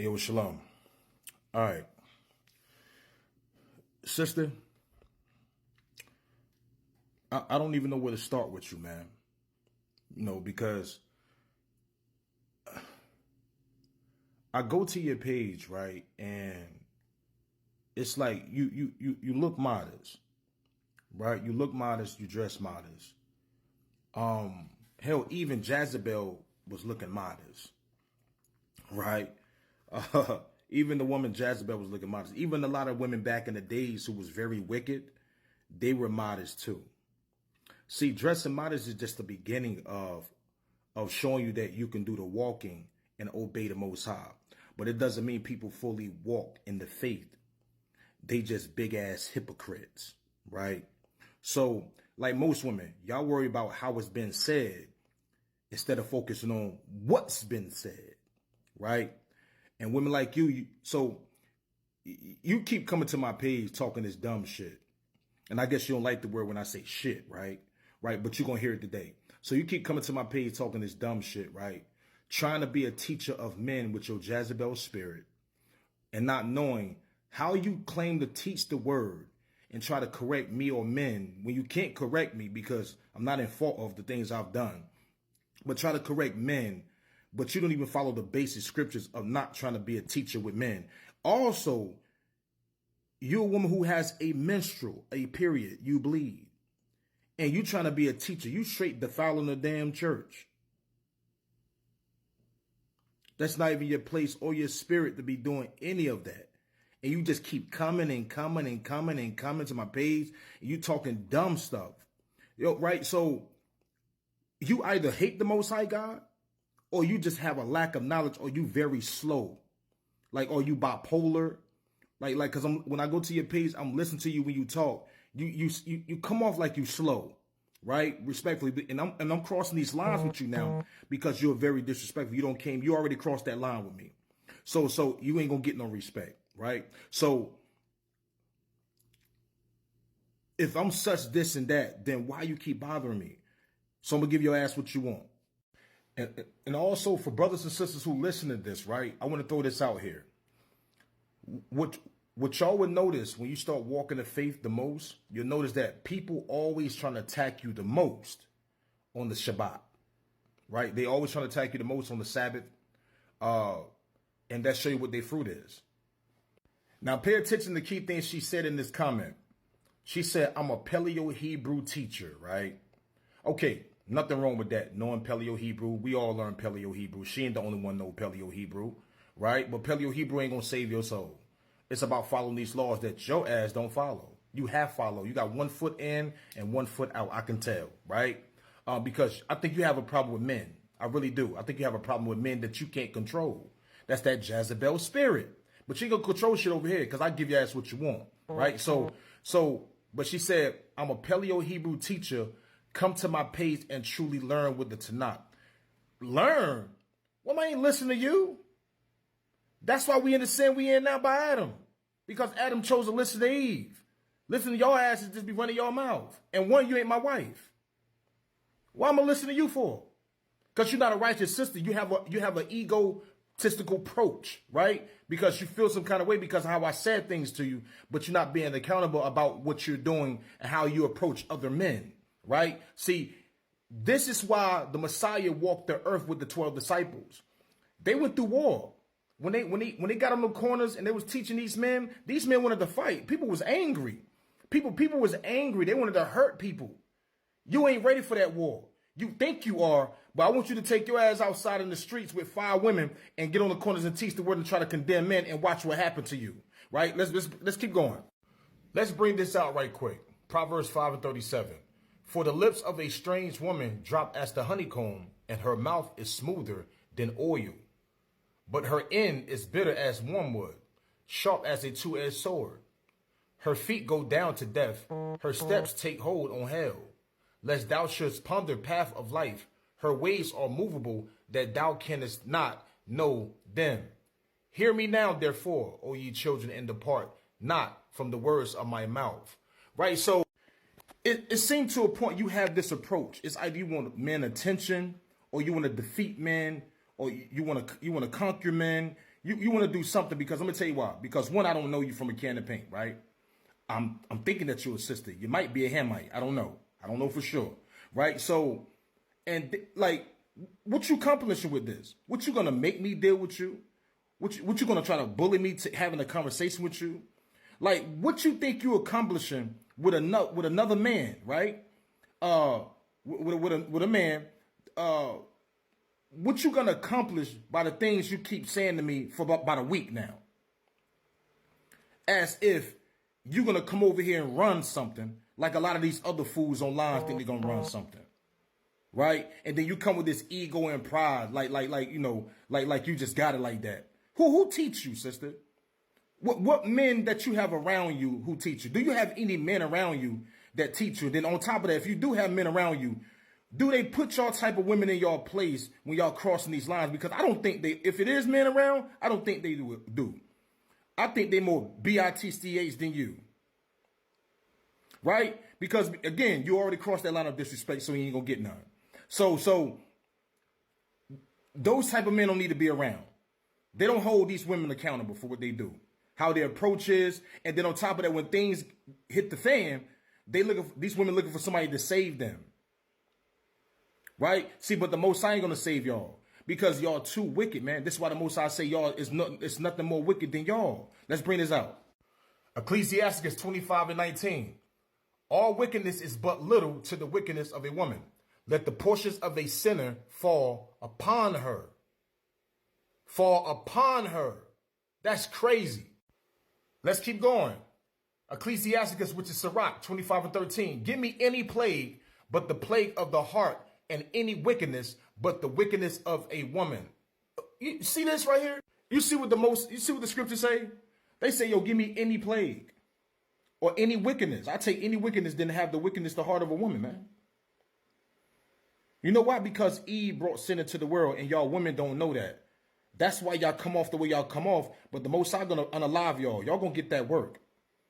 Yo, shalom. All right. Sister, I don't even know where to start with you, man. Because I go to your page, right? And it's like you look modest, right? You look modest, you dress modest. Hell, even Jezebel was looking modest, right? Even the woman Jezebel was looking modest. Even a lot of women back in the days who was very wicked, they were modest too. See, dressing modest is just the beginning of showing you that you can do the walking and obey the Most High. But it doesn't mean people fully walk in the faith. They just big ass hypocrites, right? So, like most women, y'all worry about how it's been said instead of focusing on what's been said, right? And women like you, so you keep coming to my page talking this dumb shit. And I guess you don't like the word when I say shit, right? Right, but you're going to hear it today. So you keep coming to my page talking this dumb shit, right? Trying to be a teacher of men with your Jezebel spirit and not knowing how you claim to teach the word and try to correct me or men when you can't correct me because I'm not in fault of the things I've done. But try to correct men, but you don't even follow the basic scriptures of not trying to be a teacher with men. Also, you're a woman who has a menstrual, a period, you bleed. And you trying to be a teacher. You straight defiling the damn church. That's not even your place or your spirit to be doing any of that. And you just keep coming and coming and coming and coming to my page. And you talking dumb stuff. Right? So you either hate the Most High God or you just have a lack of knowledge or you very slow. Like, or you bipolar. Like, cause when I go to your page, I'm listening to you when you talk. You come off like you slow, right? Respectfully, and I'm crossing these lines with you now because you're very disrespectful. You already crossed that line with me, so you ain't gonna get no respect, right? So if I'm such this and that, then why you keep bothering me? So I'm gonna give your ass what you want, and also for brothers and sisters who listen to this, right? I want to throw this out here. What y'all would notice when you start walking the faith the most, you'll notice that people always trying to attack you the most on the Shabbat, right? They always trying to attack you the most on the Sabbath, and that show you what their fruit is. Now, pay attention to key things she said in this comment. She said, I'm a Paleo-Hebrew teacher, right? Okay, nothing wrong with that. Knowing Paleo-Hebrew, we all learn Paleo-Hebrew. She ain't the only one know Paleo-Hebrew, right? But Paleo-Hebrew ain't gonna save your soul. It's about following these laws that your ass don't follow. You have followed. You got 1 foot in and 1 foot out. I can tell, right? Because I think you have a problem with men. I really do. I think you have a problem with men that you can't control. That's that Jezebel spirit. But you ain't gonna control shit over here because I give your ass what you want, right? But she said, I'm a Paleo-Hebrew teacher. Come to my page and truly learn with the Tanakh. Learn? Well, I ain't listening to you. That's why we in the sin we in now by Adam. Because Adam chose to listen to Eve. Listen to your asses just be running your mouth. And one, you ain't my wife. Why am I listening to you for? Because you're not a righteous sister. You have an egotistical approach, right? Because you feel some kind of way because of how I said things to you, but you're not being accountable about what you're doing and how you approach other men, right? See, this is why the Messiah walked the earth with the 12 disciples. They went through war. When they got on the corners and they was teaching these men wanted to fight. People was angry. People was angry. They wanted to hurt people. You ain't ready for that war. You think you are, but I want you to take your ass outside in the streets with 5 women and get on the corners and teach the word and try to condemn men and watch what happened to you. Right? Let's keep going. Let's bring this out right quick. Proverbs 5:37. For the lips of a strange woman drop as the honeycomb, and her mouth is smoother than oil. But her end is bitter as wormwood, sharp as a 2-edged sword. Her feet go down to death, her steps take hold on hell. Lest thou shouldst ponder path of life, her ways are movable, that thou canst not know them. Hear me now, therefore, O ye children, and depart not from the words of my mouth. Right? So it seemed to a point you have this approach. It's either you want men attention or you want to defeat men. Or you want to conquer men. you want to do something because I'm gonna tell you why. Because one, I don't know you from a can of paint, right? I'm thinking that you're a sister. You might be a Hamite. I don't know. I don't know for sure, right? So, and like, what you accomplishing with this? What you gonna make me deal with you? What you gonna try to bully me to having a conversation with you? Like, what you think you accomplishing with another man, right? With a man, what you gonna accomplish by the things you keep saying to me for about a week now? As if you're gonna come over here and run something like a lot of these other fools online think they're gonna run something, right? And then you come with this ego and pride, like you just got it like that. Who teach you, sister? What men that you have around you who teach you? Do you have any men around you that teach you? And then on top of that, if you do have men around you, do they put y'all type of women in y'all place when y'all crossing these lines? Because I don't think they, if it is men around, I don't think they do. I think they more BITCH than you. Right? Because again, you already crossed that line of disrespect, so you ain't gonna get none. So those type of men don't need to be around. They don't hold these women accountable for what they do, how their approach is, and then on top of that, when things hit the fan, these women looking for somebody to save them. Right? See, but the Most High ain't gonna save y'all because y'all too wicked, man. This is why the Most High say y'all is nothing more wicked than y'all. Let's bring this out. Ecclesiasticus 25:19. All wickedness is but little to the wickedness of a woman. Let the portions of a sinner fall upon her. Fall upon her. That's crazy. Let's keep going. Ecclesiasticus, which is Sirach 25:13. Give me any plague but the plague of the heart, and any wickedness but the wickedness of a woman. You see this right here? You see what the scriptures say? They say, yo, give me any plague or any wickedness. I take any wickedness than have the wickedness, the heart of a woman, man. You know why? Because Eve brought sin into the world, and y'all women don't know that. That's why y'all come off the way y'all come off, but the Most High gonna unalive y'all. Y'all gonna get that work.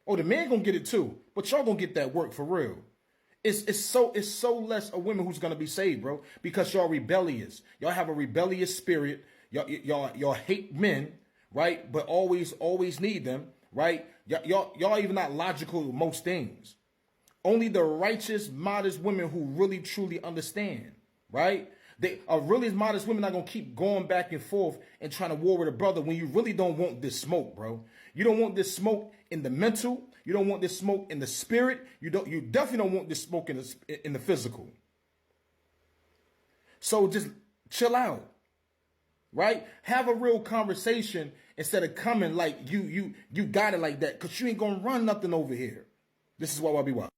Oh, the man gonna get it too, but y'all gonna get that work for real. It's so less of women who's gonna be saved, bro, because y'all rebellious. Y'all have a rebellious spirit. Y'all hate men, right? But always need them, right? Y'all even not logical with most things. Only the righteous, modest women who really truly understand, right? They are really modest women not gonna keep going back and forth and trying to war with a brother when you really don't want this smoke, bro. You don't want this smoke in the mental. You don't want this smoke in the spirit. You definitely don't want this smoke in the physical. So just chill out, right? Have a real conversation instead of coming like you got it like that, because you ain't gonna run nothing over here. This is why I be wild.